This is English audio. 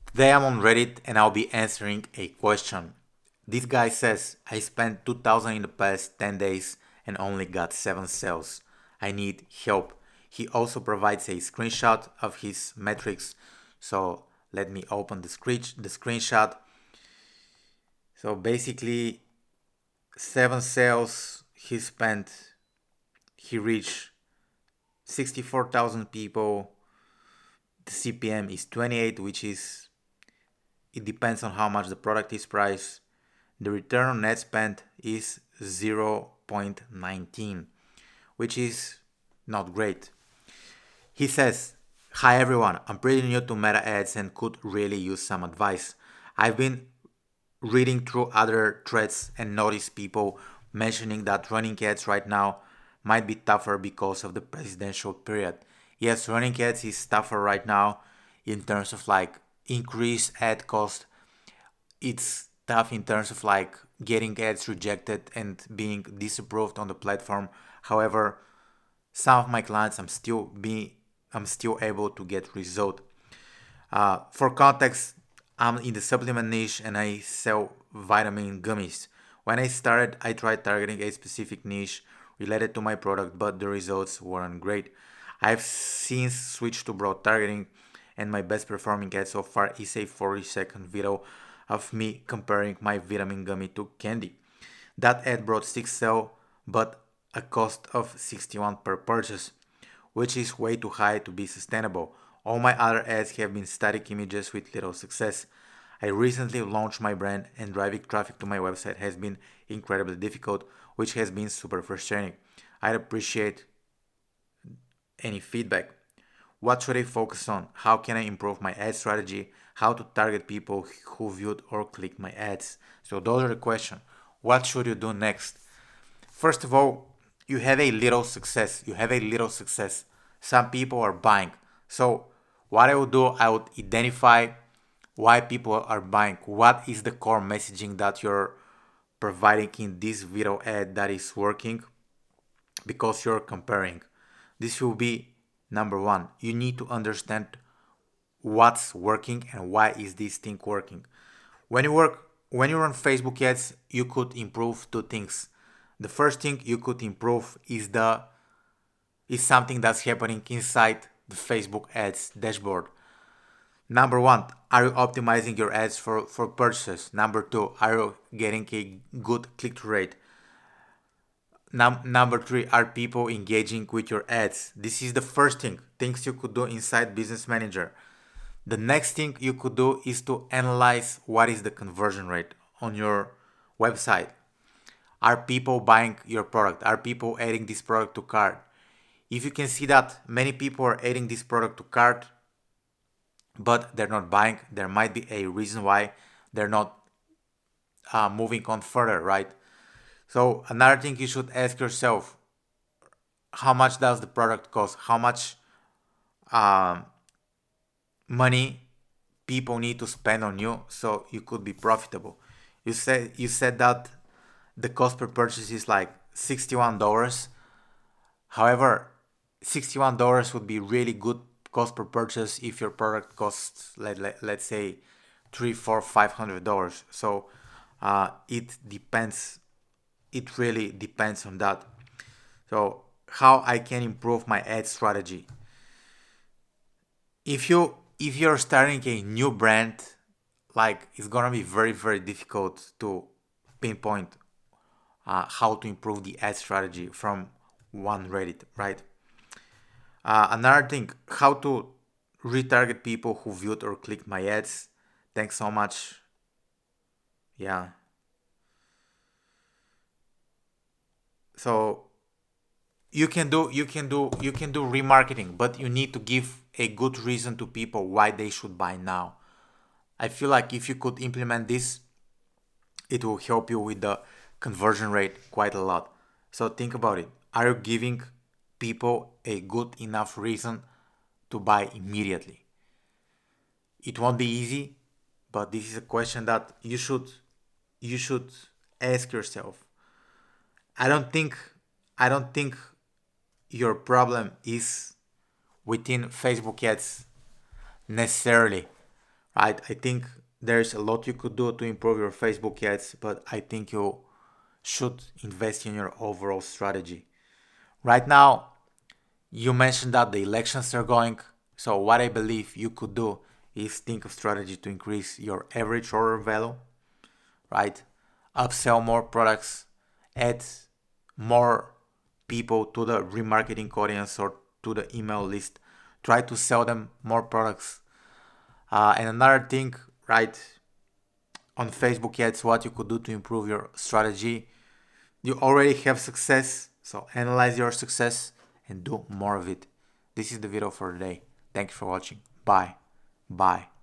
Today I'm on Reddit and I'll be answering a question. This guy says, I spent 2000 in the past 10 days and only got 7 sales. I need help. He also provides a screenshot of his metrics. So let me open the screenshot. So basically 7 sales he reached 64,000 people. The CPM is 28, which is, it depends on how much the product is priced. The return on net spend is 0.19, which is not great. He says, hi everyone, I'm pretty new to Meta ads and could really use some advice. I've been reading through other threads and noticed people mentioning that running ads right now might be tougher because of the presidential period. Yes, running ads is tougher right now in terms of like increased ad cost. It's tough in terms of like getting ads rejected and being disapproved on the platform. However, some of my clients I'm still able to get result. For context, I'm in the supplement niche and I sell vitamin gummies. When I started, I tried targeting a specific niche related to my product, but the results weren't great. I've since switched to broad targeting, and my best performing ad so far is a 40-second video of me comparing my vitamin gummy to candy. That ad brought 6 sales, but a cost of 61 per purchase, which is way too high to be sustainable. All my other ads have been static images with little success. I recently launched my brand and driving traffic to my website has been incredibly difficult, which has been super frustrating. I'd appreciate any feedback. What should I focus on? How can I improve my ad strategy? How to target people who viewed or clicked my ads? So those are the questions. What should you do next? First of all, you have a little success. You have a little success. Some people are buying. So what I would do, I would identify why people are buying. What is the core messaging that you're providing in this video ad that is working? Because you're comparing. This will be number one. You need to understand what's working and why is this thing working. When you run Facebook ads, you could improve two things. The first thing you could improve is something that's happening inside the Facebook ads dashboard. Number one, are you optimizing your ads for purchases? Number two, are you getting a good click-through rate? Number three, are people engaging with your ads? This is the first things you could do inside Business Manager. The next thing you could do is to analyze what is the conversion rate on your website. Are people buying your product? Are people adding this product to cart? If you can see that many people are adding this product to cart, but they're not buying, there might be a reason why they're not moving on further, right? So another thing you should ask yourself, how much does the product cost? How much um, money people need to spend on you so you could be profitable? You said that the cost per purchase is like $61. However, $61 would be really good cost per purchase if your product costs let's say three, four, $500. So it depends. It really depends on that. So how I can improve my ad strategy? If you're starting a new brand, like it's gonna be very difficult to pinpoint how to improve the ad strategy from one Reddit, right? Another thing, how to retarget people who viewed or clicked my ads. Thanks so much. Yeah. So you can do remarketing, but you need to give a good reason to people why they should buy now. I feel like if you could implement this, it will help you with the conversion rate quite a lot. So think about it. Are you giving people a good enough reason to buy immediately? It won't be easy, but this is a question that you should ask yourself. I don't think I don't think your problem is within Facebook ads necessarily, right? I think there's a lot you could do to improve your Facebook ads, but I think you should invest in your overall strategy. Right now, you mentioned that the elections are going, so what I believe you could do is think of strategy to increase your average order value, right? Upsell more products, add more people to the remarketing audience or to the email list. Try to sell them more products. And another thing, right, on Facebook ads, what you could do to improve your strategy. You already have success, so analyze your success and do more of it. This is the video for today. Thank you for watching. Bye. Bye.